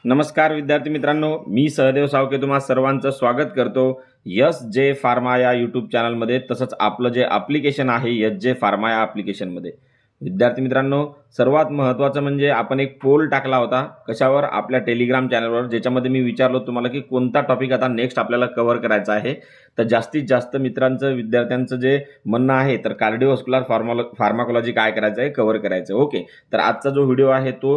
नमस्कार विद्यार्थी मित्रांनो, मी सहदेव सावके तुम्हा सर्वांचं स्वागत करतो यस जे फार्मा या यूट्यूब चॅनलमध्ये, तसंच आपलं जे ॲप्लिकेशन आहे यस जे फार्मा या ॲप्लिकेशनमध्ये. विद्यार्थी मित्रांनो, सर्वात महत्त्वाचं म्हणजे आपण एक पोल टाकला होता कशावर, आपल्या टेलिग्राम चॅनलवर, ज्याच्यामध्ये मी विचारलो तुम्हाला की कोणता टॉपिक आता नेक्स्ट आपल्याला कव्हर करायचा आहे. तर जास्तीत जास्त मित्रांचं, विद्यार्थ्यांचं जे म्हणणं आहे तर कार्डिओव्हास्क्युलर फार्माकोलॉजी काय करायचं आहे, कव्हर करायचं. ओके, तर आजचा जो व्हिडिओ आहे तो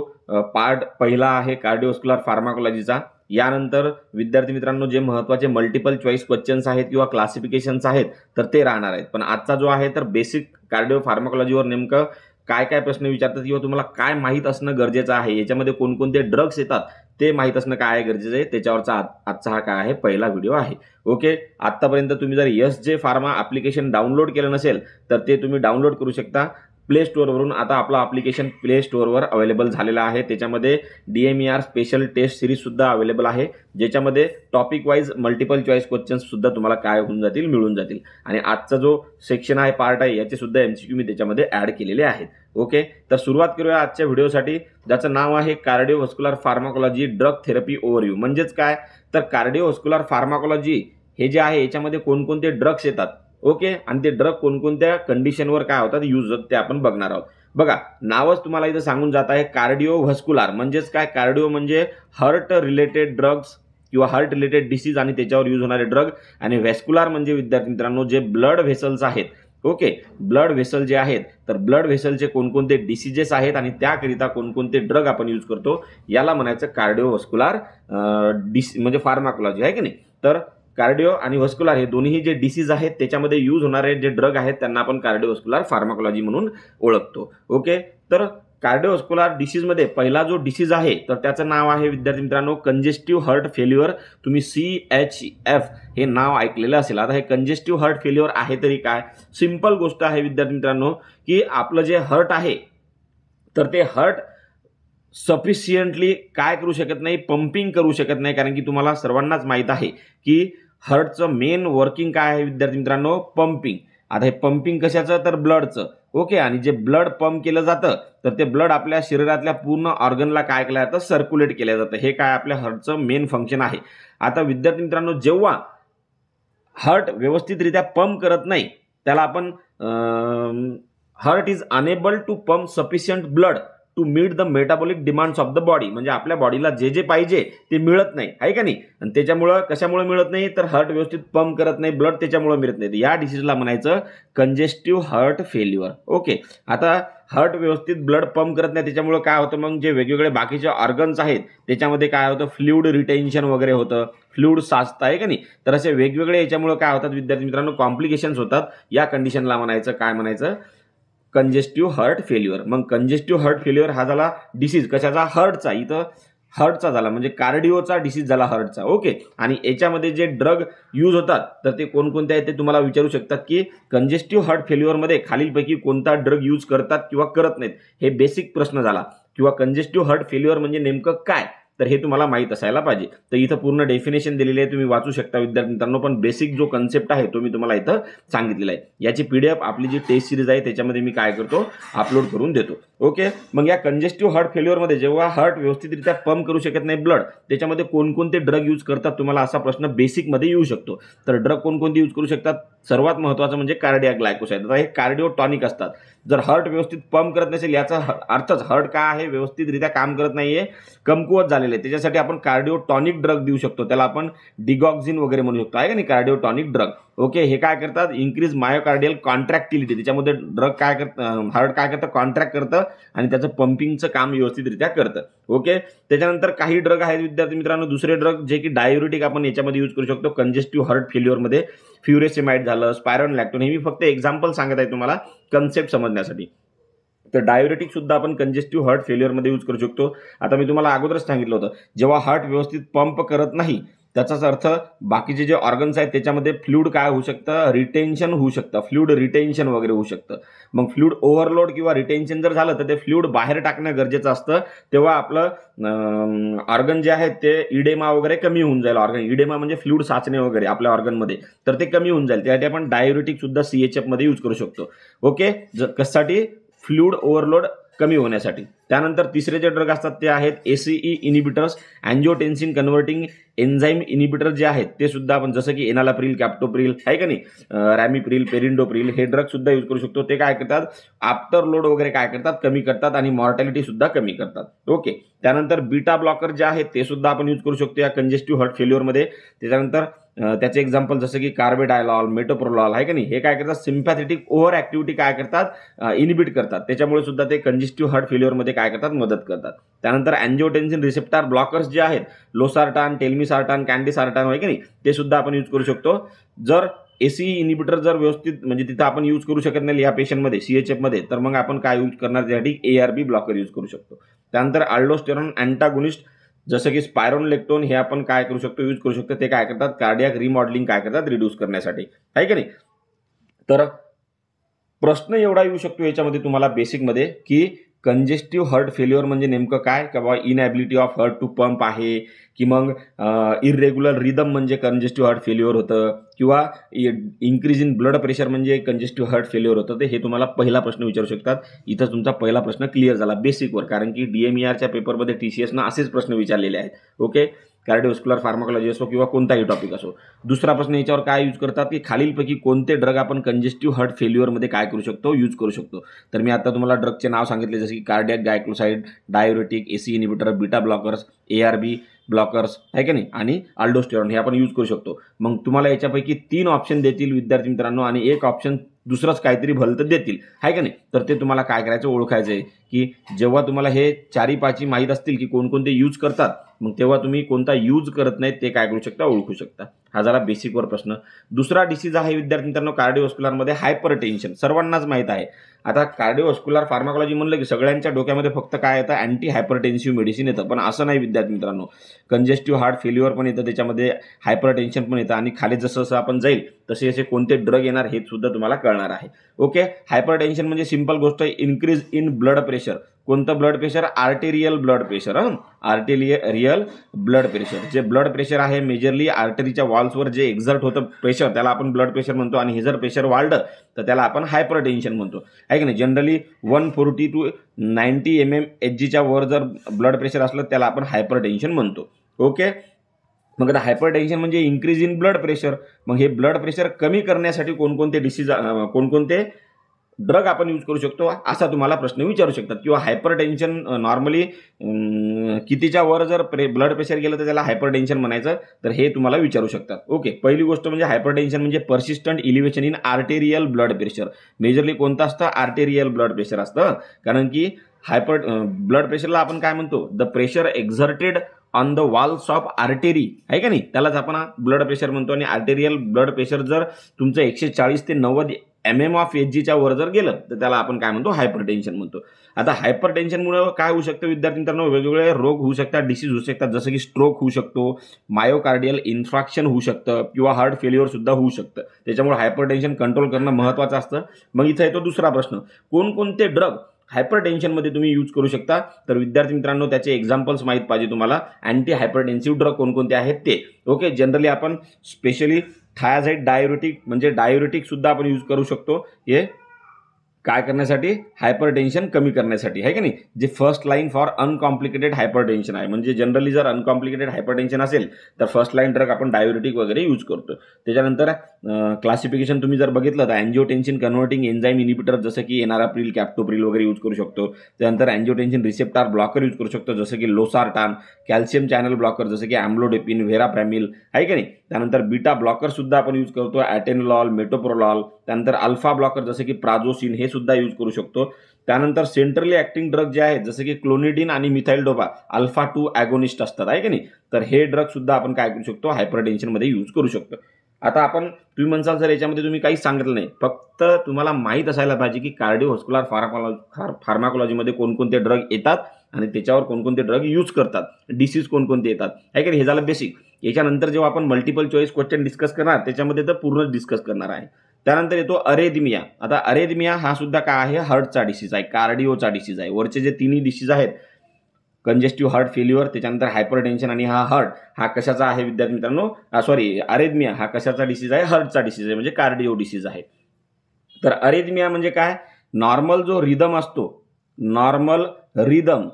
पार्ट पहिला आहे कार्डिओव्हास्क्युलर फार्माकोलॉजीचा. यानंतर विद्यार्थी मित्रांनो, जे महत्त्वाचे मल्टिपल चॉईस क्वेश्चन्स आहेत किंवा क्लासिफिकेशन्स आहेत तर ते राहणार आहेत. पण आजचा जो आहे तर बेसिक कार्डिओ फार्माकोलॉजीवर नेमकं काय काय प्रश्न विचारतात किंवा तुम्हाला काय माहीत असणं गरजेचं आहे, याच्यामध्ये कोणकोणते ड्रग्स येतात ते माहीत असणं काय गरजेचं आहे, त्याच्यावरचा आजचा हा काय आहे पहिला व्हिडिओ आहे. ओके, आत्तापर्यंत तुम्ही जर यस जे फार्मा ॲप्लिकेशन डाउनलोड केलं नसेल तर ते तुम्ही डाउनलोड करू शकता प्ले स्टोअरवरून. आता आपलं ॲप्लिकेशन प्ले स्टोअरवर अवेलेबल झालेलं आहे. त्याच्यामध्ये DMER स्पेशल टेस्ट सिरीजसुद्धा अवेलेबल आहे, ज्याच्यामध्ये टॉपिक वाईज मल्टिपल चॉईस क्वेश्चन्ससुद्धा तुम्हाला काय होऊन जातील, मिळून जातील. आणि आजचा जो सेक्शन आहे, पार्ट आहे, याचेसुद्धा MCQ मी त्याच्यामध्ये ॲड केलेले आहेत. ओके, तर सुरुवात करूया आजच्या व्हिडिओसाठी, ज्याचं नाव आहे कार्डिओव्हास्क्युलर फार्माकोलॉजी ड्रग थेरपी ओव्हरव्ह्यू. म्हणजेच काय, तर कार्डिओव्हास्क्युलर फार्माकोलॉजी हे जे आहे याच्यामध्ये कोणकोणते ड्रग्स येतात, ओके, आणि ते ड्रग कोणकोणत्या कंडिशनवर काय होतात, यूज होतात, ते आपण बघणार आहोत. बघा, नावच तुम्हाला इथं सांगून जात आहे कार्डिओव्हास्क्युलर. म्हणजेच काय, कार्डिओ म्हणजे हार्ट रिलेटेड ड्रग्स किंवा हार्ट रिलेटेड डिसीज आणि त्याच्यावर यूज होणारे ड्रग, आणि व्हॅस्क्युलर म्हणजे विद्यार्थी मित्रांनो जे ब्लड व्हेसल्स आहेत. ओके, ब्लड व्हेसल जे आहेत तर ब्लड व्हेसलचे कोणकोणते डिसीजेस आहेत आणि त्याकरिता कोणकोणते ड्रग आपण यूज करतो, याला म्हणायचं कार्डिओव्हास्क्युलर म्हणजे फार्माकोलॉजी, आहे की नाही. तर कार्डिओ आणि व्हास्क्युलर हे दोन्ही जे डिसीज आहेत त्याच्यामध्ये यूज होणारे जे ड्रग आहेत त्यांना आपण कार्डिओव्हास्क्युलर फार्माकोलॉजी म्हणून ओळखतो. ओके, तर कार्डिओव्हास्क्युलर डिसीजमध्ये पहिला जो डिसीज आहे तर त्याचं नाव आहे विद्यार्थी मित्रांनो कंजेस्टिव्ह हार्ट फेल्युअर. तुम्ही CHF हे नाव ऐकलेलं असेल. आता हे कंजेस्टिव्ह हार्ट फेल्युअर आहे तरी काय, सिंपल गोष्ट आहे विद्यार्थी मित्रांनो, की आपलं जे हार्ट आहे तर ते हार्ट सफिशियंटली काय करू शकत नाही, पंपिंग करू शकत नाही. कारण की तुम्हाला सर्वांनाच माहीत आहे की हार्टचं मेन वर्किंग काय आहे विद्यार्थी मित्रांनो, पंपिंग. आता हे पंपिंग कशाचं, तर ब्लडचं. ओके, आणि जे ब्लड पंप केलं जातं तर ते ब्लड आपल्या शरीरातल्या पूर्ण ऑर्गनला काय केलं जातं, सर्क्युलेट केलं जातं. हे काय आपल्या हार्टचं मेन फंक्शन आहे. आता विद्यार्थी मित्रांनो, जेव्हा हार्ट व्यवस्थितरित्या पंप करत नाही त्याला आपण heart is unable to pump sufficient blood to meet the metabolic demands of the body. म्हणजे आपल्या बॉडीला जे जे पाहिजे ते मिळत नाही, आहे का नाही. आणि त्याच्यामुळं कशामुळे मिळत नाही, तर हार्ट व्यवस्थित पंप करत नाही ब्लड, त्याच्यामुळे मिळत नाही. या डिसीजला म्हणायचं कंजेस्टिव्ह हार्ट फेल्युअर. ओके, आता हार्ट व्यवस्थित ब्लड पंप करत नाही त्याच्यामुळे काय होतं, मग जे वेगवेगळे बाकीचे ऑर्गन्स आहेत त्याच्यामध्ये काय होतं, फ्लुइड रिटेन्शन वगैरे होतं, फ्लुइड साचतं, आहे का नाही. तर असे वेगवेगळे याच्यामुळे काय होतात विद्यार्थी मित्रांनो, कॉम्प्लिकेशन्स होतात. या कंडिशनला म्हणायचं काय, म्हणायचं कंजेस्टिव्ह हार्ट फेल्युअर. मग कंजेस्टिव्ह हार्ट फेल्युअर हा झाला डिसीज कशाचा, हार्टचा. इथं हार्टचा झाला म्हणजे कार्डिओचा डिसीज झाला हार्टचा. ओके, आणि याच्यामध्ये जे ड्रग यूज होतात तर ते कोणकोणते आहेत ते तुम्हाला विचारू शकतात की कंजेस्टिव्ह हार्ट फेल्युअरमध्ये खालीलपैकी कोणता ड्रग यूज करतात किंवा करत नाहीत. हे बेसिक प्रश्न झाला. किंवा कंजेस्टिव्ह हार्ट फेल्युअर म्हणजे नेमकं काय, तर हे तुम्हाला माहीत असायला पाहिजे. तर इथं पूर्ण डेफिनेशन दिलेली आहे, तुम्ही वाचू शकता विद्यार्थी मित्रांनो. पण बेसिक जो कन्सेप्ट आहे तो मी तुम्हाला इथं सांगितलेला आहे. याची PDF आपली जी टेस्ट सिरीज आहे त्याच्यामध्ये मी काय करतो, अपलोड करून देतो. ओके, मग या कंजेस्टिव्ह हार्ट फेल्युअरमध्ये जेव्हा हार्ट व्यवस्थितरित्या पंप करू शकत नाही ब्लड, त्याच्यामध्ये कोणकोणते ड्रग यूज करतात, तुम्हाला असा प्रश्न बेसिकमध्ये येऊ शकतो. तर ड्रग कोणकोणते यूज करू शकतात, सर्वात महत्त्वाचं म्हणजे कार्डियाक ग्लायकोसाइड. आता हे कार्डिओ टॉनिक असतात. जर हार्ट व्यवस्थित पंप करत नसेल याचा अर्थच हार्ट काय आहे, व्यवस्थितरित्या काम करत नाहीये, कमकुवत झालेले आहे, त्याच्यासाठी आपण कार्डिओ टॉनिक ड्रग देऊ शकतो. त्याला आपण डिगॉक्झिन वगैरे म्हणू शकतो, आहे का नाही, कार्डिओ टॉनिक ड्रग. ओके, हे काय करतात, इन्क्रीज मायोकार्डियल कॉन्ट्रॅक्टिलिटी. त्याच्यामध्ये ड्रग काय करतं, हार्ट काय करतं, कॉन्ट्रॅक्ट करतं आणि त्याचं पंपिंगचं काम व्यवस्थितरित्या करतं. ओके, त्याच्यानंतर काही ड्रग आहेत विद्यार्थी मित्रांनो, दुसरे ड्रग जे की डायुरेटिक आपण याच्यामध्ये यूज करू शकतो कंजेस्टिव्ह हार्ट फेल्युअरमध्ये. फ्युरेसेमाइड झालं, स्पायरोनलॅक्टोन, हे मी फक्त एक्झाम्पल सांगत आहे तुम्हाला कन्सेप्ट समजण्यासाठी. तर डायुरेटिक सुद्धा आपण कंजेस्टिव्ह हार्ट फेल्युअरमध्ये यूज करू शकतो. आता मी तुम्हाला अगोदरच सांगितलं होतं, जेव्हा हार्ट व्यवस्थित पंप करत नाही त्याचाच अर्थ बाकीचे जे ऑर्गन्स आहेत त्याच्यामध्ये फ्लुइड काय होऊ शकतं, रिटेन्शन होऊ शकतं, फ्लुइड रिटेन्शन वगैरे होऊ शकतं. मग फ्लुइड ओव्हरलोड किंवा रिटेन्शन जर झालं तर ते फ्लुइड बाहेर टाकणं गरजेचं असतं. तेव्हा आपलं ऑर्गन जे आहेत ते इडेमा वगैरे कमी होऊन जाईल. ऑर्गन इडेमा म्हणजे फ्लुइड साचणे वगैरे आपल्या ऑर्गनमध्ये, तर ते कमी होऊन जाईल. त्यासाठी आपण डायुरेटिक सुद्धा CHF मध्ये यूज करू शकतो. ओके, कशासाठी, फ्लुइड ओव्हरलोड कमी होण्यासाठी. त्यानंतर तिसरे जे ड्रग असतात ते आहेत ACE inhibitors, angiotensin converting enzyme inhibitor जे आहेत ते सुद्धा आपण, जसं की एनालाप्रिल, कॅप्टोप्रिल आहे का नाही, रॅमिप्रिल, पेरिंडोप्रिल, हे ड्रग सुद्धा यूज करू शकतो. ते काय करतात, आफ्टर लोड वगैरे काय करतात, कमी करतात आणि मॉर्टॅलिटी सुद्धा कमी करतात. ओके. त्यानंतर बीटा ब्लॉकर जे आहेत ते सुद्धा आपण यूज करू शकतो या कंजेस्टिव्ह हार्ट फेल्युअरमध्ये. त्याच्यानंतर त्याचे एक्झाम्पल जसं की कार्बेडायलॉल, मेटोप्रोलॉल आहे का नाही, हे काय करतात, सिम्पॅथेटिक ओव्हर ऍक्टिव्हिटी काय करतात, इनिबिट करतात. त्याच्यामुळे सुद्धा ते कंजेस्टिव्ह हार्ट फेल्युअरमध्ये काय करतात, मदत करतात. त्यानंतर अँजिओटेन्सिन रिसेप्टर ब्लॉकर्स जे आहेत, लोसार्टान, टेल्मिसार्टान, कॅन्डिसार्टान आहे की नाही, ते सुद्धा आपण यूज करू शकतो. जर ACE इनिबिटर जर व्यवस्थित म्हणजे तिथं आपण यूज करू शकत नाही या पेशंटमध्ये, CHF मध्ये, तर मग आपण काय यूज करणार, त्यासाठी ARB ब्लॉकर यूज करू शकतो. त्यानंतर अल्डोस्टेरॉन अँटागोनिस्ट जसं की स्पायरोलेक्टोन हे आपण काय करू शकतो, यूज करू शकतो. ते काय करतात, कार्डियाक रिमॉडेलिंग काय करतात, रिड्यूस करण्यासाठी आहे का नाही. तर प्रश्न एवढा येऊ शकतो याच्यामध्ये तुम्हाला बेसिकमध्ये की कंजेस्टिव्ह हार्ट फेल्युअर म्हणजे नेमकं काय, का बाबा inability of heart to pump आहे, की मग इरेग्युलर रिदम म्हणजे कंजेस्टिव्ह हार्ट फेल्युअर होतं, किंवा इन्क्रीज इन ब्लड प्रेशर म्हणजे कंजेस्टिव्ह हार्ट फेल्युअर होतं. ते हे तुम्हाला पहिला प्रश्न विचारू शकतात. इथं तुमचा पहिला प्रश्न क्लिअर झाला बेसिकवर, कारण की DMERच्या पेपरमध्ये TCSनं असेच प्रश्न विचारलेले आहेत. ओके. कार्डिओव्हास्क्युलर फार्माकोलॉजी असो किंवा कोणताही टॉपिक असो. दुसरा प्रश्न याच्यावर काय यूज करतात, की खालीलपैकी कोणते ड्रग आपण कंजेस्टिव्ह हार्ट फेल्युअरमध्ये काय करू शकतो, यूज करू शकतो. तर मी आता तुम्हाला ड्रगचे नाव सांगितले, जसे की cardiac glycoside, diuretic, ACE inhibitor, beta blockers, ARB blockers आहे का नाही, आणि अल्डोस्टेरॉन हे आपण यूज करू शकतो. मग तुम्हाला याच्यापैकी 3 ऑप्शन देतील विद्यार्थी मित्रांनो, आणि एक ऑप्शन दुसरंच काहीतरी भलतं देतील आहे का नाही. तर ते तुम्हाला काय करायचं, ओळखायचं आहे, की जेव्हा तुम्हाला हे 4-5 माहीत असतील की कोणकोणते यूज करतात, मग तेव्हा तुम्ही कोणता यूज करत नाही ते काय करू शकता, ओळखू शकता. हा झाला बेसिकवर प्रश्न. दुसरा डिसीज आहे विद्यार्थी मित्रांनो कार्डिओव्हास्क्युलरमध्ये हायपरटेन्शन. सर्वांनाच माहीत आहे. आता कार्डिओव्हास्क्युलर फार्माकोलॉजी म्हणलं की सगळ्यांच्या डोक्यामध्ये फक्त काय येतं, अँटी हायपरटेन्सिव्ह मेडिसिन येतं. पण असं नाही विद्यार्थी मित्रांनो, कंजेस्टिव्ह हार्ट फेल्युअर पण येतं, त्याच्यामध्ये हायपरटेन्शन पण येतं, आणि खाली जसं जसं आपण जाईल तसे असे कोणते ड्रग येणार हे सुद्धा तुम्हाला कळणार आहे. ओके. हायपरटेन्शन म्हणजे सिंपल गोष्ट आहे, इन्क्रीज इन ब्लड प्रेशर. कोणतं blood pressure, arterial blood pressure. Arterial blood pressure, जे ब्लड प्रेशर आहे मेजरली आर्टरीच्या वॉल्सवर जे एक्झर्ट होतं प्रेशर, त्याला आपण ब्लड प्रेशर म्हणतो. आणि हे जर प्रेशर वाढलं तर त्याला आपण हायपरटेन्शन म्हणतो आहे की नाही. जनरली 140 to 90 mmHgच्या वर जर ब्लड प्रेशर असलं त्याला आपण हायपरटेन्शन म्हणतो. ओके. मग आता हायपरटेन्शन म्हणजे इन्क्रीज इन ब्लड प्रेशर. मग हे ब्लड प्रेशर कमी करण्यासाठी कोणकोणते डिसीज, कोणकोणते ड्रग आपण यूज करू शकतो, असा तुम्हाला प्रश्न विचारू शकतात. किंवा हायपरटेन्शन नॉर्मली कितीच्या वर जर ब्लड प्रेशर गेलं तर त्याला हायपरटेन्शन म्हणायचं, तर हे तुम्हाला विचारू शकतात. ओके. पहिली गोष्ट म्हणजे हायपरटेन्शन म्हणजे persistent elevation in arterial blood pressure. Majorly कोणतं असतं, आर्टेरियल ब्लड प्रेशर असतं. कारण की ब्लड प्रेशरला आपण काय म्हणतो, the pressure exerted on the walls of artery आहे का नाही, त्यालाच आपण ब्लड प्रेशर म्हणतो. आणि आर्टेरियल ब्लड प्रेशर जर तुमचं 140 ते 90 mmHgच्या वर जर गेलं तर त्याला आपण काय म्हणतो, हायपरटेन्शन म्हणतो. आता हायपरटेन्शनमुळे काय होऊ शकतं विद्यार्थी मित्रांनो, वेगवेगळे रोग होऊ शकतात, डिसीज होऊ शकतात. जसं की स्ट्रोक होऊ शकतो, मायोकार्डियल इन्फ्रॅक्शन होऊ शकतं, किंवा हार्ट फेल्युअर सुद्धा होऊ शकतं. त्याच्यामुळे हायपरटेन्शन कंट्रोल करणं महत्त्वाचं असतं. मग इथं येतो दुसरा प्रश्न, कोणकोणते ड्रग हायपरटेन्शनमध्ये तुम्ही यूज करू शकता. तर विद्यार्थी मित्रांनो त्याचे एक्झाम्पल्स माहीत पाहिजे तुम्हाला. अँटी हायपरटेन्सिव्ह ड्रग कोणकोणते आहेत ते. ओके. जनरली आपण स्पेशली थायाझाईड डायुरेटिक म्हणजे डायुरेटिक सुद्धा आपण यूज करू शकतो. हे काय करण्यासाठी, हायपरटेन्शन कमी करण्यासाठी आहे की नाही. जे first line for uncomplicated hypertension आहे. म्हणजे जनरली जर अनकॉम्प्लिकेटेड हायपरटेन्शन असेल तर फर्स्ट लाईन ड्रग आपण डायुरेटिक वगैरे यूज करतो. त्याच्यानंतर क्लासिफिकेशन तुम्ही जर बघितलं तर अँजिओटेन्सिन कन्व्हर्टिंग एन्झाईम इनिबिटर जसं की एनाराप्रिल, कॅप्टोप्रिल वगैरे यूज करू शकतो. त्यानंतर अँजिओटेन्सिन रिसेप्टर ब्लॉकर यूज करू शकतो जसं की लोसार्टान, कॅल्शियम चॅनल ब्लॉकर जसं की अँब्लोडेपिन, व्हेराप्रॅमिल आहे की नाही. त्यानंतर बीटा ब्लॉकर सुद्धा आपण यूज करतो, ॲटेनोलॉल, मेटोप्रोलॉल. त्यानंतर अल्फा ब्लॉकर जसं की प्राझोसिन हे सुद्धा यूज करू शकतो. त्यानंतर सेंट्रली ॲक्टिंग ड्रग जे आहेत जसं की क्लोनिडिन आणि मिथाइल डोपा अल्फा 2 ॲगोनिस्ट असतात आहे की नाही. तर हे ड्रग सुद्धा आपण काय करू शकतो, हायपरटेन्शनमध्ये यूज करू शकतो. आता तुम्ही म्हणसाल सर याच्यामध्ये तुम्ही काहीच सांगितलं नाही, फक्त तुम्हाला माहीत असायला पाहिजे की कार्डिओव्हास्क्युलर फार्माकोलॉजीमध्ये कोणकोणते ड्रग येतात आणि त्याच्यावर कोणकोणते ड्रग यूज करतात, डिसीज कोणकोणते येतात आहे की नाही. हे झालं बेसिक. याच्यानंतर जेव्हा आपण मल्टिपल चॉईस क्वेश्चन डिस्कस करणार त्याच्यामध्ये तर पूर्ण डिस्कस करणार आहे. त्यानंतर येतो अरेथमिया. आता अरेथमिया हा सुद्धा काय आहे, हार्टचा डिसीज आहे, कार्डिओचा डिसीज आहे. वरचे जे तिन्ही डिसीज आहेत, कंजेस्टिव्ह हार्ट फेल्युअर, त्याच्यानंतर हायपरटेन्शन आणि हार्ट हा कशाचा आहे विद्यार्थी मित्रांनो, अरेथमिया हा कशाचा डिसीज आहे, हार्टचा डिसीज आहे, म्हणजे कार्डिओ डिसीज आहे. तर अरेथमिया म्हणजे काय, नॉर्मल जो रिदम असतो नॉर्मल रिदम,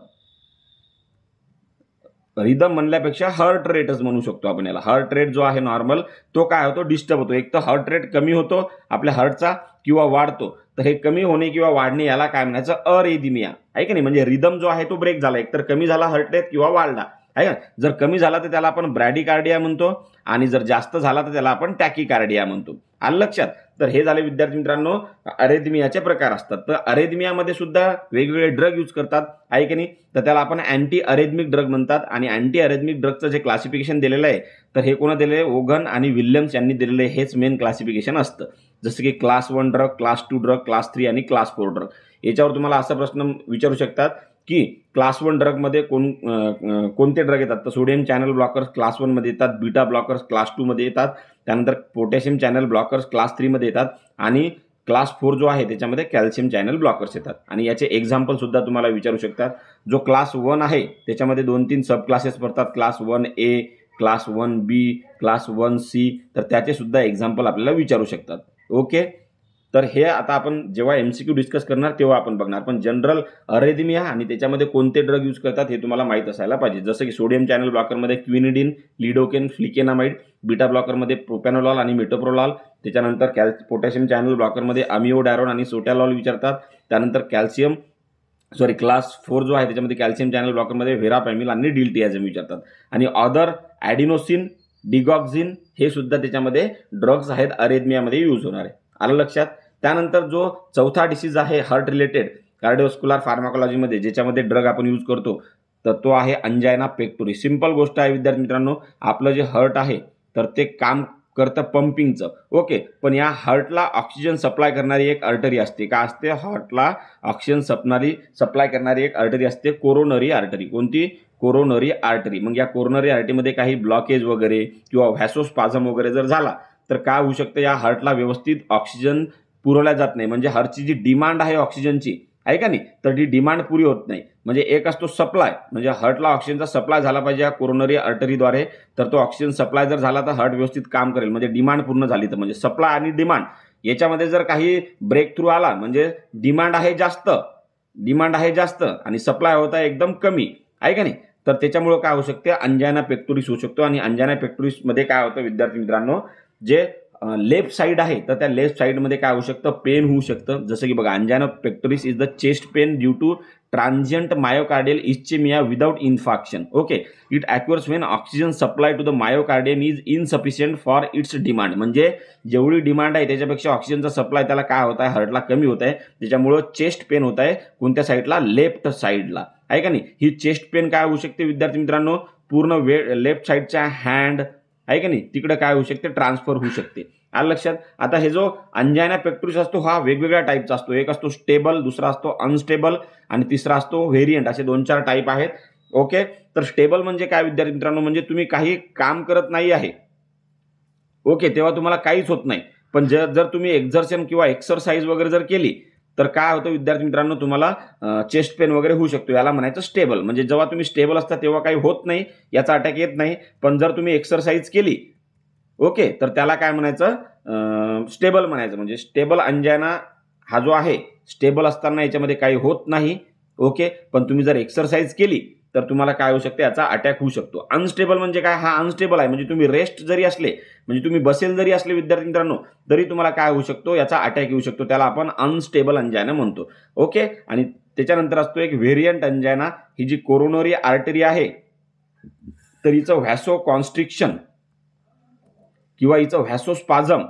रिदम म्हणल्यापेक्षा हार्ट रेटच म्हणू शकतो आपण याला. हार्ट रेट जो आहे नॉर्मल तो काय होतो, डिस्टर्ब होतो. एक तर हार्ट रेट कमी होतो आपल्या हार्टचा किंवा वाढतो. तर हे कमी होणे किंवा वाढणे याला काय म्हणायचं, अरेदिमिया आहे की नाही. म्हणजे रिदम जो आहे तो ब्रेक झाला, एकतर कमी झाला हार्ट रेट किंवा वाढला आहे का. जर कमी झाला तर त्याला आपण ब्रॅडिकार्डिया म्हणतो आणि जर जास्त झाला तर त्याला आपण टॅकिकार्डिया म्हणतो. आलं लक्षात. तर हे झाले विद्यार्थी मित्रांनो अरेथमियाचे प्रकार असतात. तर अरेथमियामध्ये सुद्धा वेगवेगळे ड्रग यूज करतात आहे की नाही. तर त्याला आपण अँटी अरेथमिक ड्रग म्हणतात आणि अँटी अरेथमिक ड्रगचं जे क्लासिफिकेशन दिलेलं आहे तर हे कोणा दिलेलं आहे, ओगन आणि विल्यम्स यांनी दिलेलं आहे. हेच मेन क्लासिफिकेशन असतं. जसं की class 1 drug, class 2 drug, class 3 आणि क्लास 4 ड्रग. याच्यावर तुम्हाला असा प्रश्न विचारू शकतात की क्लास 1 ड्रगमध्ये कोणते ड्रग येतात. तर सोडियम चॅनल ब्लॉकर्स क्लास 1 मध्ये येतात, बीटा ब्लॉकर्स क्लास 2 मध्ये येतात, त्यानंतर पोटॅशियम चॅनल ब्लॉकर्स क्लास 3 मध्ये येतात आणि क्लास 4 जो आहे त्याच्यामध्ये कॅल्शियम चॅनल ब्लॉकर्स येतात. आणि याचे एक्झाम्पल सुद्धा तुम्हाला विचारू शकतात. जो क्लास 1 आहे त्याच्यामध्ये 2-3 सब क्लासेस पडतात, class 1A, class 1B, class 1C. तर त्याचे सुद्धा एक्झाम्पल आपल्याला विचारू शकतात. ओके. तर हे आता आपण जेव्हा MCQ डिस्कस करणार तेव्हा आपण बघणार. पण जनरल अरेथमिया आणि त्याच्यामध्ये कोणते ड्रग यूज करतात हे तुम्हाला माहित असायला पाहिजे. जसं की सोडियम चॅनल ब्लॉकरमध्ये क्विनिडिन, लिडोकेन, फ्लिकेनामाइड, बीटा ब्लॉकरमध्ये प्रोपॅनोलॉल आणि मेटोप्रोलॉल, त्याच्यानंतर पोटॅशियम चॅनल ब्लॉकरमध्ये अमिओडॅरोन आणि सोटॅलॉल विचारतात. त्यानंतर क्लास 4 जो आहे त्याच्यामध्ये कॅल्शियम चॅनल ब्लॉकरमध्ये व्हेरापॅमिल आणि डिल्टियाझम विचारतात. आणि अदर ॲडिनोसिन, डिगॉक्झिन हे सुद्धा त्याच्यामध्ये ड्रग्स आहेत अरेथमियामध्ये यूज होणारे. आलं लक्षात. त्यानंतर जो चौथा डिसीज आहे हार्ट रिलेटेड कार्डिओस्कुलर फार्माकोलॉजीमध्ये ज्याच्यामध्ये ड्रग आपण यूज करतो तर तो आहे अंजायना पेक्टोरी. सिंपल गोष्ट आहे विद्यार्थी मित्रांनो, आपलं जे हार्ट आहे तर ते काम करतं पंपिंगचं. ओके. पण या हार्टला ऑक्सिजन सप्लाय करणारी एक आर्टरी असते. का असते, हार्टला ऑक्सिजन सप्लाय करणारी एक आर्टरी असते, कोरोनरी आर्टरी. कोणती, कोरोनरी आर्टरी. मग या कोरोनरी आर्टरीमध्ये काही ब्लॉकेज वगैरे किंवा व्हॅसोस्पाझम वगैरे जर झाला तर काय होऊ शकतं, या हार्टला व्यवस्थित ऑक्सिजन पुरवल्या जात नाही. म्हणजे हार्टची जी डिमांड आहे ऑक्सिजनची आहे का नाही, तर ती डिमांड पुरी होत नाही. म्हणजे एक असतो सप्लाय, म्हणजे हार्टला ऑक्सिजनचा सप्लाय झाला पाहिजे या कोरोनरी आर्टरीद्वारे. तर तो ऑक्सिजन सप्लाय जर झाला तर हार्ट व्यवस्थित काम करेल. म्हणजे डिमांड पूर्ण झाली तर, म्हणजे सप्लाय आणि डिमांड याच्यामध्ये जर काही ब्रेक थ्रू आला, म्हणजे डिमांड आहे जास्त आणि सप्लाय होत आहे एकदम कमी आहे का नाही, तर त्याच्यामुळे काय होऊ शकते, अंजायना पेक्टोरिस होऊ शकतो. आणि अंजायना पेक्टोरिसमध्ये काय होतं विद्यार्थी मित्रांनो, जे लेफ्ट साईड आहे तर त्या लेफ्ट साईडमध्ये काय होऊ शकतं, पेन होऊ शकतं. जसं की बघा, angina pectoris is the chest pain due to transient myocardial ischemia without infarction. Okay. It occurs when oxygen supply to the myocardium is insufficient for its demand. म्हणजे जेवढी डिमांड आहे त्याच्यापेक्षा ऑक्सिजनचा सप्लाय त्याला काय होत आहे, हार्टला कमी होत आहे. त्याच्यामुळं चेस्ट पेन होत आहे. कोणत्या साईडला, लेफ्ट साईडला आहे का नाही. ही चेस्ट पेन काय होऊ शकते विद्यार्थी मित्रांनो, पूर्ण लेफ्ट साईडच्या हँड आहे का नाही तिकडे काय होऊ शकते, ट्रान्सफर होऊ शकते. आलं लक्षात. आता हे जो अंजायना पेक्टोरिस असतो हा वेगवेगळ्या टाईपचा असतो. एक असतो स्टेबल, दुसरा असतो अनस्टेबल आणि तिसरा असतो व्हेरियंट. असे 2-4 टाईप आहेत. ओके. तर स्टेबल म्हणजे काय विद्यार्थी मित्रांनो, म्हणजे तुम्ही काही काम करत नाही आहे, ओके, तेव्हा तुम्हाला काहीच होत नाही. पण जर तुम्ही एक्झर्शन किंवा एक्सरसाइज वगैरे जर केली तर काय होतं विद्यार्थी मित्रांनो, तुम्हाला चेस्ट पेन वगैरे होऊ शकतो. याला म्हणायचं स्टेबल. म्हणजे जेव्हा तुम्ही स्टेबल असता तेव्हा काही होत नाही, याचा अटॅक येत नाही. पण जर तुम्ही एक्सरसाइज केली, ओके, तर त्याला काय म्हणायचं, स्टेबल म्हणायचं. म्हणजे स्टेबल अंजायना हा जो आहे, स्टेबल असताना याच्यामध्ये काही होत नाही. ओके. पण तुम्ही जर एक्सरसाइज केली तर तुम्हाला काय होऊ शकते, याचा अटॅक होऊ शकतो. अनस्टेबल म्हणजे काय, हा अनस्टेबल आहे. म्हणजे तुम्ही रेस्ट जरी असले, म्हणजे तुम्ही बसेल जरी असले विद्यार्थी मित्रांनो, तरी तुम्हाला काय होऊ शकतो, याचा अटॅक येऊ शकतो. त्याला आपण अनस्टेबल अंजायना म्हणतो. ओके. आणि त्याच्यानंतर असतो एक व्हेरियंट अंजायना. ही जी कोरोनरी आर्टरी आहे तर हिचं व्हॅसो कॉन्स्ट्रिक्शन किंवा हिचं व्हॅसोस्पाझम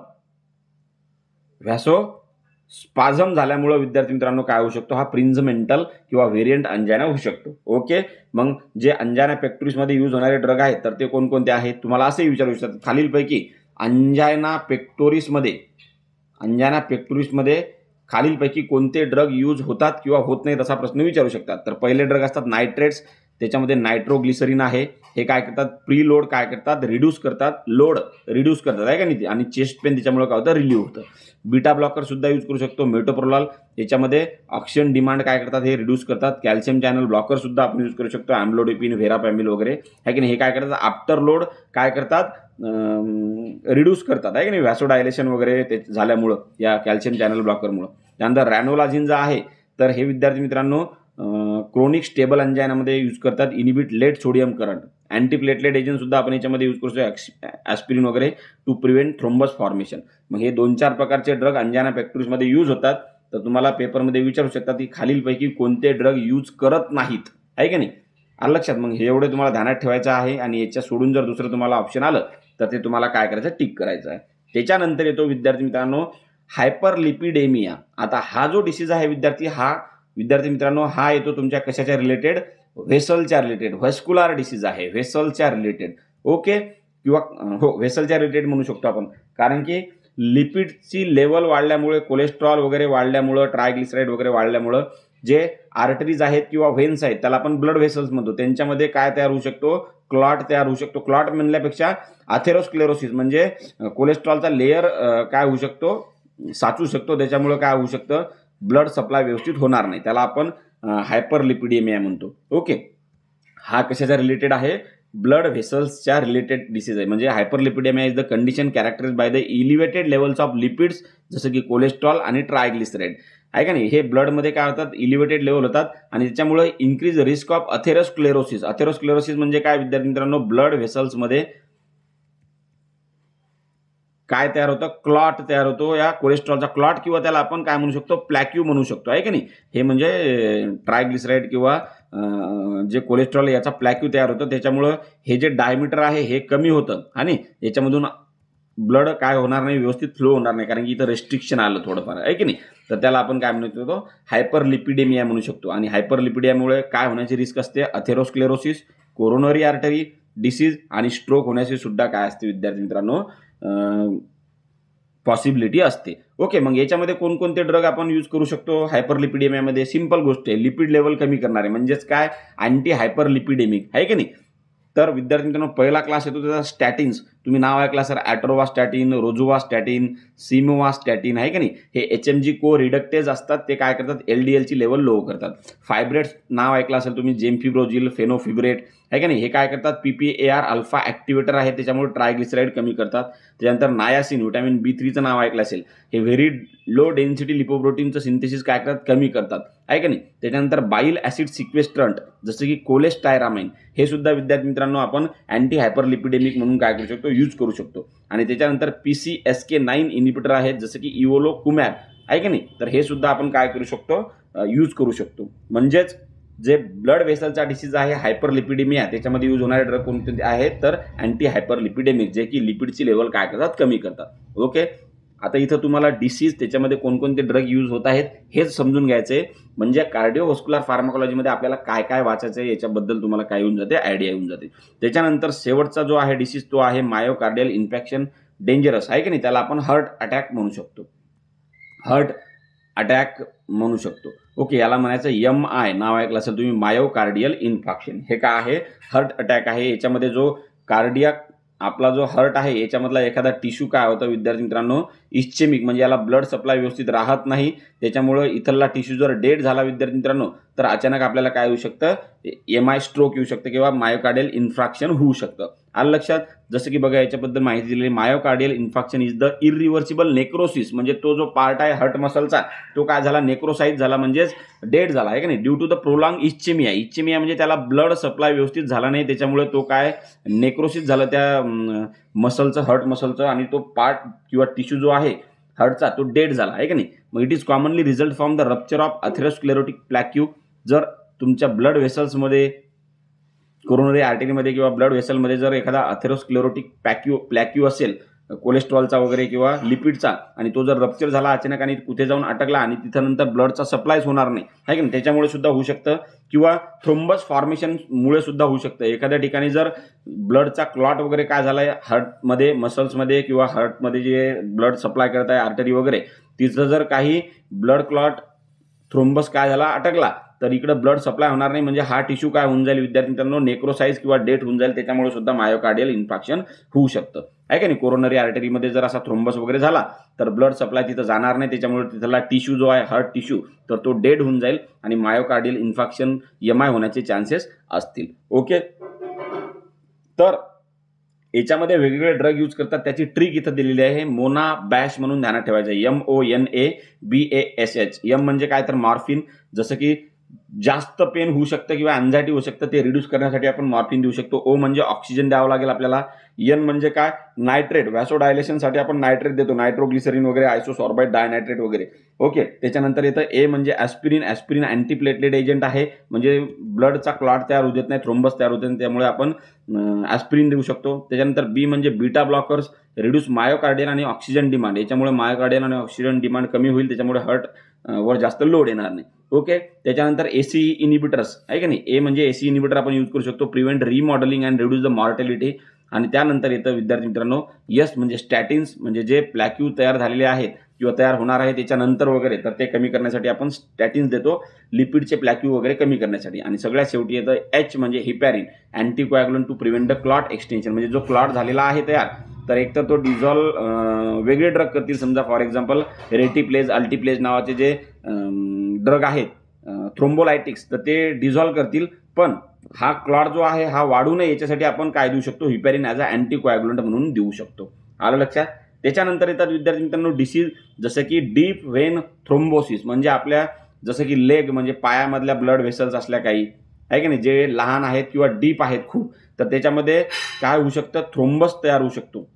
झाल्यामुळे विद्यार्थी मित्रांनो काय होऊ शकतो, हा प्रिन्झमेंटल किंवा व्हेरियंट अंजायना होऊ शकतो. ओके. मग जे अंजायना पेक्टोरिसमध्ये यूज होणारे ड्रग आहेत तर ते कोणकोणते आहेत, तुम्हाला असे विचारू शकतात खालीलपैकी अंजायना पेक्टोरिसमध्ये खालीलपैकी कोणते ड्रग यूज होतात किंवा होत नाहीत असा प्रश्न विचारू शकतात. तर पहिले ड्रग असतात नायट्रेट्स. त्याच्यामध्ये नायट्रोग्लिसरीन आहे. हे काय करतात, प्रीलोड काय करतात, रिड्यूस करतात, लोड रिड्यूस करतात आहे का नाही. आणि चेस्ट पेन त्याच्यामुळे काय होतं, रिलीव्ह होतं. बीटा ब्लॉकर सुद्धा यूज करू शकतो. मेटोप्रोलॉल याच्यामध्ये ऑक्सिजन डिमांड काय करतात, हे रिड्यूस करतात. कॅल्शियम चॅनल ब्लॉकर सुद्धा आपण यूज करू शकतो. अँब्लोडिपिन, व्हेरापॅमिल वगैरे आहे की नाही. हे काय करतात, आफ्टर लोड काय करतात, रिड्यूस करतात आहे की नाही, व्हॅसोडायलेशन वगैरे ते झाल्यामुळं या कॅल्शियम चॅनल ब्लॉकरमुळं. त्यानंतर रॅनोलाझिन जे आहे तर हे विद्यार्थी मित्रांनो क्रोनिक स्टेबल अंजायनामध्ये यूज करतात, inhibit late sodium current, antiplatelet agent सुद्धा आपण याच्यामध्ये यूज करू शकतो, ॲस्पिरिन वगैरे, टू प्रिव्हेंट थ्रोम्बस फॉर्मेशन. मग हे 2-4 प्रकारचे ड्रग अंजाना पेक्टोरिसमध्ये यूज होतात. तर तुम्हाला पेपरमध्ये विचारू शकतात की खालीलपैकी कोणते ड्रग यूज करत नाहीत, आहे की नाही. आलं लक्षात. मग हे एवढे तुम्हाला ध्यानात ठेवायचं आहे आणि याच्या सोडून जर दुसरं तुम्हाला ऑप्शन आलं तर ते तुम्हाला काय करायचं, टिक करायचं आहे. त्याच्यानंतर येतो विद्यार्थी मित्रांनो हायपरलिपिडेमिया. आता हा जो डिसीज आहे विद्यार्थी मित्रांनो हा येतो तुमच्या कशाच्या रिलेटेड, व्हेसलच्या रिलेटेड, व्हेस्क्युलर डिसीज आहे, व्हेसलच्या रिलेटेड. ओके, किंवा हो व्हेसलच्या रिलेटेड म्हणू शकतो आपण, कारण की लिपिडची लेवल वाढल्यामुळे, कोलेस्ट्रॉल वगैरे वाढल्यामुळं, ट्रायग्लिसराईड वगैरे वाढल्यामुळं जे आर्टरीज आहेत किंवा व्हेन्स आहेत त्याला आपण ब्लड व्हेसल्स म्हणतो, त्यांच्यामध्ये काय तयार होऊ शकतो, क्लॉट तयार होऊ शकतो. क्लॉट म्हणल्यापेक्षा अथेरोस्क्लेरोसिस म्हणजे कोलेस्ट्रॉलचा लेअर काय होऊ शकतो, साचू शकतो, त्याच्यामुळे काय होऊ शकतं, ब्लड सप्लाय व्यवस्थित होणार नाही, त्याला आपण हायपरलिपिडेमिया म्हणतो. ओके, हा कशाचा रिलेटेड आहे, ब्लड व्हेसल्सच्या रिलेटेड डिसीज आहे. म्हणजे hyperlipidemia is the condition characterize by the elevated levels of lipids, जसं की कोलेस्ट्रॉल आणि ट्रायग्लिसराईड, आहे का नाही. हे ब्लडमध्ये काय होतात, इलिव्हेटेड लेवल होतात आणि त्याच्यामुळे increase risk of atherosclerosis. Atherosclerosis म्हणजे काय विद्यार्थी मित्रांनो, ब्लड व्हेसल्समध्ये काय तयार होतं, क्लॉट तयार होतो, या कोलेस्ट्रॉलचा क्लॉट, किंवा त्याला आपण काय म्हणू शकतो, प्लॅक्यू म्हणू शकतो, आहे की नाही. हे म्हणजे ट्रायग्लिसराईड किंवा जे कोलेस्ट्रॉल याचा प्लॅक्यू तयार होतं, त्याच्यामुळं हे जे डायमीटर आहे हे कमी होतं आणि याच्यामधून ब्लड काय होणार नाही, व्यवस्थित फ्लो होणार नाही, कारण की इथं रेस्ट्रिक्शन आलं थोडंफार, आहे की नाही. तर त्याला आपण काय म्हणू शकतो, हायपरलिपिडेमिया म्हणू शकतो. आणि हायपरलिपिडेमियामुळे काय होण्याची रिस्क असते, अथेरोस्क्लेरोसिस, कोरोनरी आर्टरी डिसीज आणि स्ट्रोक होण्याची सुद्धा काय असते विद्यार्थी मित्रांनो, पॉसिबिलिटी असते. ओके, मग याच्यामध्ये कोणकोणते ड्रग आपण यूज करू शकतो हायपरलिपिडेमियामध्ये, सिंपल गोष्ट आहे, लिपिड लेवल कमी करणारे, म्हणजेच काय, अँटी हायपरलिपिडेमिक, आहे की नाही. तर विद्यार्थी मित्रांनो पहिला क्लास येतो त्याचा स्टॅटिन्स, तुम्ही नाव ऐकला सर, ॲट्रोवास्टॅटिन, रोजुवास्टॅटिन, सिमोवास्टॅटिन, आहे की नाही. हे HMG को रिडक्टेज असतात, ते काय करतात, LDLची लेवल लो करतात. फायब्रेट्स नाव ऐकलं असेल तुम्ही, जेमफिब्रोजिल, फेनोफिब्रेट, आहे का नाही, हे काय करतात, PPAR अल्फा ॲक्टिवेटर आहे, त्याच्यामुळे ट्रायग्लिसराईड कमी करतात. त्याच्यानंतर नायासिन, व्हिटॅमिन B3चं नाव ऐकलं असेल, हे व्हेरी लो डेन्सिटी लिपोप्रोटीनचं सिंथेसिस काय करतात, कमी करतात, आहे का नाही. त्याच्यानंतर बाईल ॲसिड सिक्वेस्ट्रंट जसं की कोलेस्टायरामाइन, हे सुद्धा विद्यार्थी मित्रांनो आपण अँटी हायपरलिपिडेमिक म्हणून काय करू शकतो, यूज करू शकतो. आणि त्याच्यानंतर PCSK9 इनिबिटर आहेत जसं की इव्होलोकुमॅब, आहे की नाही. तर हे सुद्धा आपण काय करू शकतो, यूज करू शकतो. म्हणजेच जे ब्लड व्हेसलचा डिसीज आहे हायपरलिपिडेमिया, त्याच्यामध्ये यूज होणारे ड्रग कोणते आहेत, तर अँटी हायपरलिपिडेमिक, जे की लिपिडची लेवल काय करतात, कमी करतात. ओके, आता इथं तुम्हाला डिसीज त्याच्यामध्ये कोणकोणते ड्रग यूज होत आहेत हेच समजून घ्यायचे, म्हणजे कार्डिओव्हास्क्युलर फार्माकोलॉजीमध्ये आपल्याला काय काय वाचायचं आहे याच्याबद्दल तुम्हाला काय येऊन जाते, आयडिया येऊन जाते. त्याच्यानंतर शेवटचा जो आहे डिसीज तो आहे मायोकार्डियल इन्फेक्शन डेंजरस, आहे की नाही, त्याला आपण हार्ट अटॅक म्हणू शकतो, हार्ट अटॅक म्हणू शकतो. ओके, याला म्हणायचं MI, नाव ऐकलं असेल तुम्ही, मायोकार्डियल इन्फेक्शन. हे काय आहे, हार्ट अटॅक आहे. याच्यामध्ये जो कार्डियाक आपला जो हार्ट आहे याच्यामधला एखादा टिश्यू काय होतं विद्यार्थी मित्रांनो, इस्चेमिक, म्हणजे याला ब्लड सप्लाय व्यवस्थित राहत नाही, त्याच्यामुळे इथला टिश्यू जर डेड झाला विद्यार्थी मित्रांनो, तर अचानक आपल्याला काय होऊ शकतं, MI स्ट्रोक येऊ शकतं किंवा मायोकार्डियल इन्फेक्शन होऊ शकतं. आलं लक्षात. जसं की बघा याच्याबद्दल माहिती दिलेली, myocardial infection is the irreversible necrosis, म्हणजे तो जो पार्ट आहे हार्ट मसलचा तो काय झाला, नेक्रोसाइज झाला, म्हणजेच डेड झाला, आहे का नाही, due to the prolong ischemia. Ischemia म्हणजे त्याला ब्लड सप्लाय व्यवस्थित झाला नाही, त्याच्यामुळे तो काय नेक्रोसिस झालं त्या मसलचं, हार्ट मसलचं, आणि तो पार्ट किंवा टिश्यू जो आहे हार्टचा तो डेड झाला, आहे का नाही. मग it is commonly result from the rupture of atherosclerotic plaque. जर तुमच्या ब्लड व्हेसल्समध्ये, कोरोनरी आर्टरीमध्ये किंवा ब्लड व्हेसलमध्ये जर एखादा अथेरोस्क्लेरोटिक प्लॅक्यू असेल, कोलेस्ट्रॉलचा वगैरे किंवा लिपिडचा, आणि तो जर रप्चर झाला अचानक आणि कुठे जाऊन अटकला आणि तिथं नंतर ब्लडचा सप्लायच होणार नाही, आहे की नाही, त्याच्यामुळे सुद्धा होऊ शकतं. किंवा थ्रोम्बस फॉर्मेशनमुळे सुद्धा होऊ शकतं. एखाद्या ठिकाणी जर ब्लडचा क्लॉट वगैरे काय झाला आहे हार्टमध्ये, मसल्समध्ये किंवा हार्टमध्ये जे ब्लड सप्लाय करत आहे आर्टरी वगैरे, तिथं जर काही ब्लड क्लॉट थ्रोम्बस काय झाला, अटकला, तर इकडे ब्लड सप्लाय होणार नाही, म्हणजे हा टिश्यू काय होऊन जाईल विद्यार्थी मित्रांनो, नेक्रोसाइज किंवा डेट होऊन जाईल, त्याच्यामुळे सुद्धा मायोकार्डियल इन्फेक्शन होऊ शकतं, आहे का नाही. कोरोनरी आर्टरीमध्ये जर असा थ्रोम्बस वगैरे झाला तर ब्लड सप्लाय तिथं जाणार नाही, त्याच्यामुळे तिथला टिश्यू जो आहे हार्ट टिश्यू तर तो डेड होऊन जाईल आणि मायोकार्डियल इन्फेक्शन MI होण्याचे चान्सेस असतील. ओके, तर याच्यामध्ये वेगवेगळे ड्रग यूज करतात, त्याची ट्रिक इथं दिलेली आहे, मोना बॅश म्हणून ध्यानात ठेवायचं आहे, MONABASH. M म्हणजे काय तर मॉर्फिन, जसं की जास्त पेन होऊ शकतं किंवा अँझायटी होऊ शकतं, ते रिड्यूस करण्यासाठी आपण मॉर्फिन देऊ शकतो. ओ म्हणजे ऑक्सिजन द्यावं लागेल आपल्याला. एन म्हणजे काय, नायट्रेट, व्हॅसोडायलेशनसाठी आपण नायट्रेट देतो, नायट्रोग्लिसरीन वगैरे, आयसोसॉर्बाइट डायनायट्रेट वगैरे. ओके. त्याच्यानंतर येतं ए म्हणजे ॲस्पिरिन. ॲस्पिरिन अँटीप्लेटलेट एजंट आहे, म्हणजे ब्लडचा क्लॉट तयार होत नाही, थ्रोम्बस तयार होत नाही, त्यामुळे आपण ॲस्पिरिन देऊ शकतो. त्याच्यानंतर बी म्हणजे बीटा ब्लॉकर्स, रिड्यूस मायोकार्डियल आणि ऑक्सिजन डिमांड. याच्यामुळे मायोकार्डियल आणि ऑक्सिजन डिमांड कमी होईल, त्याच्यामुळे हार्ट वर जास्त लोड येणार नाही. ओके. त्याच्यानंतर एसी इनिबिटर्स आहे का नाही, ए म्हणजे एसी इनिबिटर आपण यूज करू शकतो, prevent remodeling and reduce the mortality. आणि त्यानंतर येतं विद्यार्थी मित्रांनो यस म्हणजे स्टॅटिन्स, म्हणजे जे प्लॅक्यू तयार झालेले आहेत किंवा तयार होणार आहे त्याच्यानंतर वगैरे, तर ते कमी करण्यासाठी आपण स्टॅटिन्स देतो, लिपिडचे प्लॅक्यू वगैरे कमी करण्यासाठी. आणि सगळ्यात शेवटी येतं एच म्हणजे heparin, anticoagulant to prevent the clot extension. म्हणजे जो क्लॉट झालेला आहे तयार, तर एक तर तो डिझॉल्व वेगळे ड्रग करतील. समजा फॉर एक्झाम्पल रेटिप्लेज, अल्टिप्लेज नावाचे जे ड्रग आहेत थ्रोम्बोलायटिक्स, तर ते डिझॉल्व करतील. पण हा क्लॉट जो आहे हा वाढू नये याच्यासाठी आपण काय देऊ शकतो, हिपॅरिन ॲज अ अँटीकोॲग्युलंट म्हणून देऊ शकतो. आलं लक्षात. त्याच्यानंतर येतात विद्यार्थी मित्रांनो डिसीज, जसं की डीप व्हेन थ्रोम्बोसिस, म्हणजे आपल्या जसं की लेग म्हणजे पायामधल्या ब्लड व्हेसल्स असल्या काही आहे की नाही, जे लहान आहेत किंवा डीप आहेत खूप, तर त्याच्यामध्ये काय होऊ शकतं, थ्रोम्बस तयार होऊ शकतो.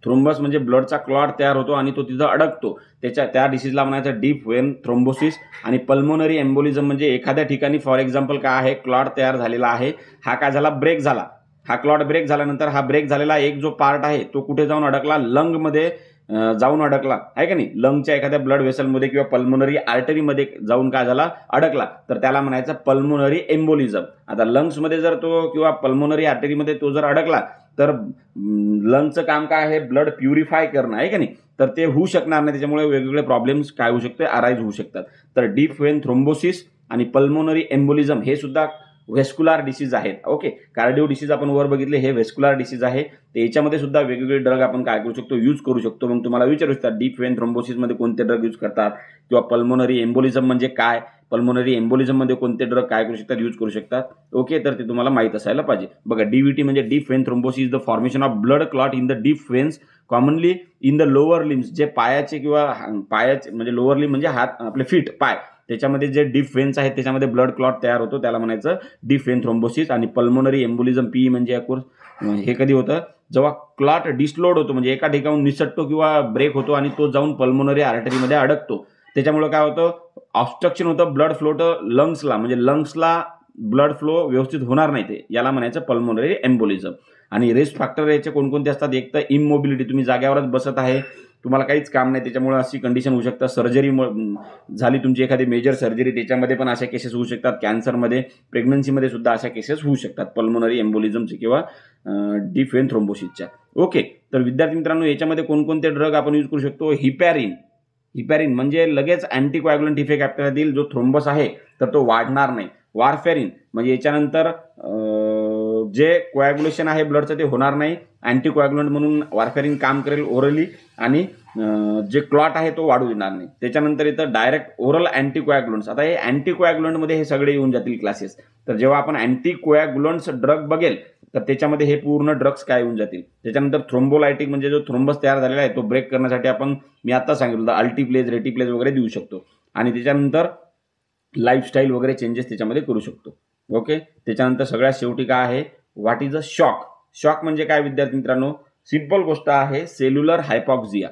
थ्रोम्बस म्हणजे ब्लडचा क्लॉट तयार होतो आणि तो तिथं अडकतो, त्या डिसीजला म्हणायचं डीप व्हेन थ्रोम्बोसिस. आणि पल्मोनरी एम्बोलिझम म्हणजे एखाद्या ठिकाणी फॉर एक्झाम्पल काय आहे, क्लॉट तयार झालेला आहे, हा काय झाला, ब्रेक झाला. हा क्लॉट ब्रेक झाल्यानंतर हा ब्रेक झालेला एक जो पार्ट आहे तो कुठे जाऊन अडकला, लंगमध्ये जाऊन अडकला आहे का नाही, लंगच्या एखाद्या ब्लड व्हेसलमध्ये किंवा पल्मोनरी आर्टरीमध्ये जाऊन काय झाला, अडकला, तर त्याला म्हणायचं पल्मोनरी एम्बोलिझम. आता लंग्समध्ये जर तो किंवा पल्मोनरी आर्टरीमध्ये तो जर अडकला, तर लंगचं काम काय आहे, ब्लड प्युरिफाय करणं आहे का नाही, तर ते होऊ शकणार नाही. त्याच्यामुळे वेगवेगळे प्रॉब्लेम्स काय होऊ शकते, अराईज होऊ शकतात. तर डीप व्हेन थ्रोम्बोसिस आणि पल्मोनरी एम्बोलिझम हे सुद्धा व्हेस्क्युलर डिसीज आहेत. ओके. कार्डिओ डिसीज आपण वर बघितले, हे व्हेस्क्युलर डिसीज आहे. तर याच्यामध्ये सुद्धा वेगवेगळे ड्रग आपण काय करू शकतो, यूज करू शकतो. मग तुम्हाला विचारू शकतात डीप व्हेन थ्रोम्बोसिसमध्ये कोणते ड्रग यूज करतात, किंवा पल्मोनरी एम्बोलिझम म्हणजे काय, पल्मोनरी एम्बोलिझममध्ये कोणते ड्रग काय करू शकतात, यूज करू शकतात. ओके. तर ते तुम्हाला माहित असायला पाहिजे. बघा डीव्हीटी म्हणजे deep when thrombosis is the formation of blood clot in the deep व्हेन्स commonly in the lower limbs, जे पायाचे किंवा पायाचे म्हणजे लोअर लिम म्हणजे हात आपले फीट पाय, त्याच्यामध्ये जे डीप व्हेन्स आहेत त्याच्यामध्ये ब्लड क्लॉट तयार होतो, त्याला म्हणायचं डीप व्हेन थ्रोम्बोसिस. आणि पल्मोनरी एम्बोलिझम पी म्हणजे हे कधी होतं, जेव्हा क्लॉट डिसलोड होतो, म्हणजे एका ठिकाणून निसटतो किंवा ब्रेक होतो आणि तो जाऊन पल्मोनरी आर्टरीमध्ये अडकतो. त्याच्यामुळे काय होतं, ऑब्स्ट्रक्शन होतं ब्लड फ्लो लंग्सला, म्हणजे लंग्सला ब्लड फ्लो व्यवस्थित होणार नाही, ते याला म्हणायचं पल्मोनरी एम्बोलिझम. आणि रिस्क फॅक्टर याचे कोणकोणते असतात, एक तर इमोबिलिटी, तुम्ही जाग्यावरच बसत आहे, तुम्हाला काहीच काम नाही, त्याच्यामुळे अशी कंडिशन होऊ शकतं. सर्जरी झाली तुमची एखादी मेजर सर्जरी, त्याच्यामध्ये पण अशा केसेस होऊ शकतात. कॅन्सरमध्ये, प्रेग्नन्सीमध्ये सुद्धा अशा केसेस होऊ शकतात पल्मोनरी एम्बोलिझमचे किंवा डीप व्हेन थ्रोम्बोसिसच्या. ओके. तर विद्यार्थी मित्रांनो याच्यामध्ये कोणकोणते ड्रग आपण यूज करू शकतो, हिपॅरिन म्हणजे लगेच अँटीकोॲग्युलंट इफेक्ट आपल्याला देईल, जो थ्रोम्बस आहे तर तो वाढणार नाही. वारफेरिन म्हणजे याच्यानंतर जे कोॲग्युलेशन आहे ब्लडचं ते होणार नाही, अँटीकोॲग्युलंट म्हणून वारफेरिन काम करेल ओरली, आणि जे क्लॉट आहे तो वाढू देणार नाही. त्याच्यानंतर येतं डायरेक्ट ओरल अँटीकोॲग्युलंट्स. आता हे अँटीकोॲग्युलंटमध्ये हे सगळे येऊन जातील क्लासेस. तर जेव्हा आपण अँटीकोॲग्युलंट्स ड्रग बघेल तर त्याच्यामध्ये हे पूर्ण ड्रग्स काय येऊन जातील. त्याच्यानंतर थ्रोम्बोलायटिक म्हणजे जो थ्रोम्बस तयार झालेला आहे तो ब्रेक करण्यासाठी आपण, मी आता सांगितलं, अल्टिप्लेज, रेटिप्लेज वगैरे देऊ शकतो. आणि त्याच्यानंतर लाईफस्टाईल वगैरे चेंजेस त्याच्यामध्ये करू शकतो. ओके. त्याच्यानंतर सगळ्यात शेवटी काय आहे, what is a shock. Shock म्हणजे काय विद्यार्थी मित्रांनो, सिंपल गोष्ट आहे, सेल्युलर हायपॉक्सिया.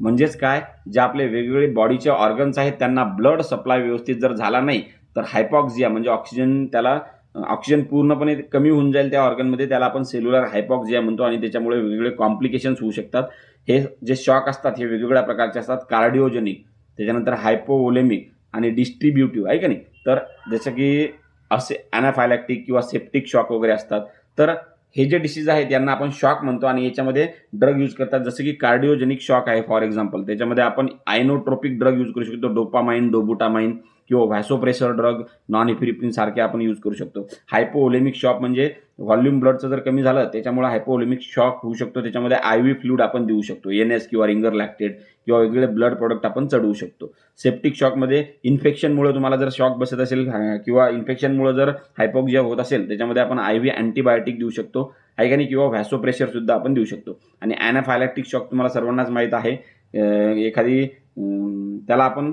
म्हणजेच काय, जे आपले वेगवेगळे बॉडीचे ऑर्गन्स आहेत त्यांना ब्लड सप्लाय व्यवस्थित जर झाला नाही तर हायपॉक्सिया म्हणजे ऑक्सिजन पूर्णपणे कमी होऊन जाईल त्या ऑर्गनमध्ये, त्याला आपण सेल्युलर हायपॉक्सिया म्हणतो. आणि त्याच्यामुळे वेगवेगळे कॉम्प्लिकेशन्स होऊ शकतात. हे जे शॉक असतात हे वेगवेगळ्या प्रकारचे असतात, कार्डिओजेनिक, त्याच्यानंतर हायपोओलेमिक आणि डिस्ट्रीब्युटिव्ह आहे का नाही. तर जसं की असे अॅनाफायलॅक्टिक किंवा सेप्टिक शॉक वगैरे असतात. तर हे जे डिसीज आहेत यांना आपण शॉक म्हणतो आणि याच्यामध्ये ड्रग यूज करतात. जसं की कार्डिओजेनिक शॉक आहे फॉर एक्झाम्पल, त्याच्यामध्ये आपण आयनोट्रोपिक ड्रग यूज करू शकतो, डोपामाइन, डोबुटामाइन किंवा व्हॅसोप्रेशर ड्रग, नॉन इफिरिप्रिन सारखे आपण यूज करू शकतो. हायपोओलेमिक शॉक म्हणजे व्हॉल्यूम ब्लडचं जर कमी झालं त्याच्यामुळे हायपोओलेमिक शॉक होऊ शकतो. त्याच्यामध्ये आयव्ही फ्लूइड आपण देऊ शकतो, NS किंवा रिंगर लॅक्टेट किंवा वेगवेगळे ब्लड प्रोडक्ट आपण चढवू शकतो. सेप्टिक शॉकमध्ये इन्फेक्शनमुळे तुम्हाला जर शॉक बसत असेल किंवा इन्फेक्शनमुळे जर हायपोक्सिया होत असेल त्याच्यामध्ये आपण IV अँटीबायोटिक देऊ शकतो आहे का नाही, किंवा व्हॅसोप्रेशर सुद्धा आपण देऊ शकतो. आणि ॲनाफायलॅक्टिक शॉक तुम्हाला सर्वांनाच माहीत आहे. एखादी त्याला आपण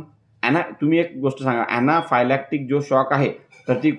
तुम्ही एक गोष्ट सांगा, ॲनाफायलॅक्टिक जो शॉक आहे तर ती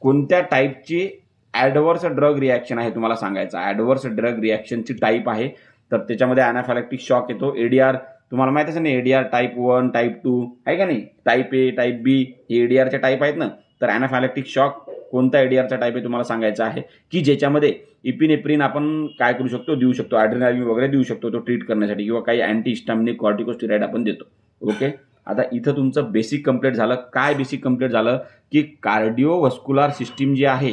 कोणत्या टाईपची ॲडव्हर्स ड्रग रिॲक्शन आहे तुम्हाला सांगायचं. ॲडव्हर्स ड्रग रिॲक्शनची टाईप आहे तर त्याच्यामध्ये ॲनाफायलॅक्टिक शॉक येतो. ADR तुम्हाला माहीत असेल ना, ADR टाईप 1 टाईप 2 आहे का नाही, टाईप A टाईप B हे ADRच्या टाईप आहेत ना. तर ॲनाफायलॅक्टिक शॉक कोणता ADRचा टाईप आहे तुम्हाला सांगायचं आहे, की ज्याच्यामध्ये इपिनेफ्रिन आपण काय करू शकतो, देऊ शकतो, ॲड्रेनालिन वगैरे देऊ शकतो तो ट्रीट करण्यासाठी, किंवा काही अँटीहिस्टामिनिक कॉर्टिकोस्टेरॉइड आपण देतो. ओके, आता इथं तुमचं बेसिक कंप्लीट झालं. काय बेसिक कंप्लीट झालं, की कार्डिओव्हास्क्युलर सिस्टीम जी आहे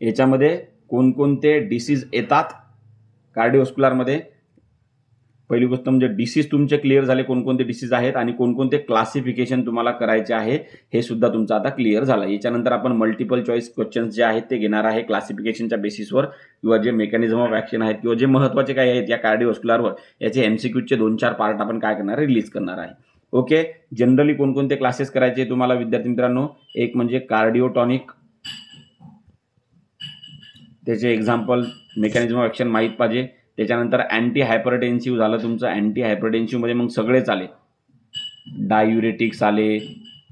याच्यामध्ये कोणकोणते डिसीज येतात कार्डिओव्हास्क्युलरमध्ये. पहिली गोष्ट म्हणजे डिसीज तुमचे क्लिअर झाले, कोणकोणते डिसीज आहेत आणि कोणकोणते क्लासिफिकेशन तुम्हाला करायचे आहे हे सुद्धा तुमचं आता क्लिअर झालं. याच्यानंतर आपण मल्टिपल चॉईस क्वेश्चन्स जे आहेत ते घेणार आहे क्लासिफिकेशनच्या बेसिसवर, किंवा जे मेकॅनिझम ऑफ ॲक्शन आहेत किंवा जे महत्त्वाचे काय आहेत या कार्डिओव्हास्क्युलरवर याचे MCQचे 2-4 पार्ट आपण काय करणार आहे, रिलीज करणार आहे. ओके, जनरली कोणकोणते क्लासेस करायचे तुम्हाला विद्यार्थी मित्रांनो, एक म्हणजे कार्डिओटॉनिक, त्याचे एक्झाम्पल मेकॅनिझम ऑफ ॲक्शन माहीत पाहिजे. त्याच्यानंतर अँटी हायपरटेन्सिव्ह झालं तुमचं. अँटी हायपरटेन्सिव्हमध्ये मग सगळेच आले, डायुरेटिक्स आले.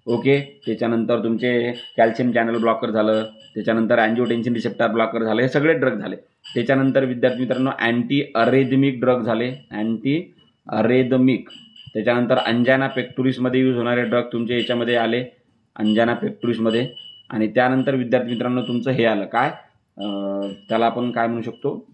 ओके, त्याच्यानंतर तुमचे कॅल्शियम चॅनल ब्लॉकर झालं, त्याच्यानंतर अँजिओटेन्सिन रिसेप्टर ब्लॉकर झाले, हे सगळे ड्रग झाले. त्याच्यानंतर विद्यार्थी मित्रांनो अँटी अरेदमिक ड्रग झाले, अँटी अरेदमिक. त्याच्यानंतर अंजाना पेक्टोरिसमध्ये यूज होणारे ड्रग तुमचे याच्यामध्ये आले, अंजाना पेक्टोरिसमध्ये. आणि त्यानंतर विद्यार्थी मित्रांनो तुमचं हे आलं काय, त्याला आपण काय म्हणू शकतो,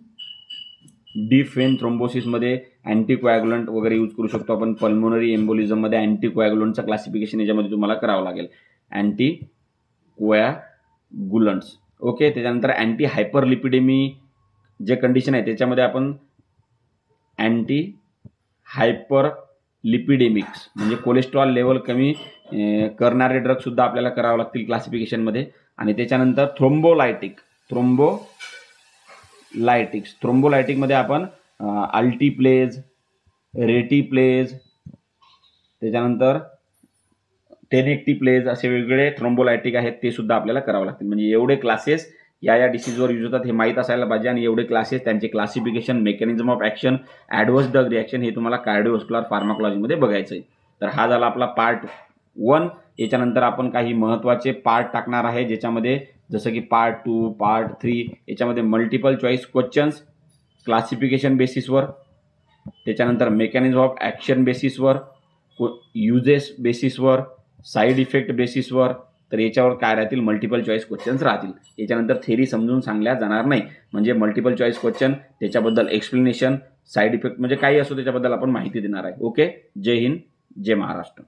डीप वेन थ्रोम्बोसिसमध्ये अँटीकोॲग्युलंट वगैरे यूज करू शकतो आपण. पल्मोनरी एम्बोलिझममध्ये अँटीकोॲग्युलंटचं क्लासिफिकेशन याच्यामध्ये तुम्हाला करावं लागेल, अँटीकोॲग्युलंट्स. ओके, त्याच्यानंतर अँटी हायपरलिपिडेमी जे कंडिशन आहे त्याच्यामध्ये आपण अँटी हायपरलिपिडेमिक्स म्हणजे कोलेस्ट्रॉल लेवल कमी करणारे ड्रगसुद्धा आपल्याला करावं लागतील क्लासिफिकेशनमध्ये. आणि त्याच्यानंतर थ्रोम्बोलायटिक्समध्ये आपण अल्टीप्लेज, रेटिप्लेज, त्याच्यानंतर टेनेक्टिप्लेज असे वेगवेगळे थ्रोम्बोलायटिक आहेत ते सुद्धा आपल्याला करावं लागतील. म्हणजे एवढे क्लासेस या डिसीजवर यूज होतात हे माहीत असायला पाहिजे. आणि एवढे क्लासेस, त्यांचे classification, mechanism of action, adverse drug reaction हे तुम्हाला कार्डिओव्हास्क्युलर फार्माकोलॉजीमध्ये बघायचं आहे. तर हा झाला आपला पार्ट 1. याच्यानंतर आपण काही महत्त्वाचे पार्ट टाकणार आहे ज्याच्यामध्ये जसं की पार्ट 2, पार्ट 3 याच्यामध्ये मल्टिपल चॉईस क्वेश्चन्स क्लासिफिकेशन बेसिसवर, त्याच्यानंतर मेकॅनिझम ऑफ ॲक्शन बेसिसवर, युजेस बेसिसवर, साईड इफेक्ट बेसिसवर. तर याच्यावर काय राहतील, मल्टिपल चॉईस क्वेश्चन्स राहतील. याच्यानंतर थेरी समजून सांगल्या जाणार नाही, म्हणजे मल्टिपल चॉईस क्वेश्चन, त्याच्याबद्दल एक्सप्लेनेशन, साईड इफेक्ट म्हणजे काही असो त्याच्याबद्दल आपण माहिती देणार आहे. ओके, जय हिंद, जय महाराष्ट्र.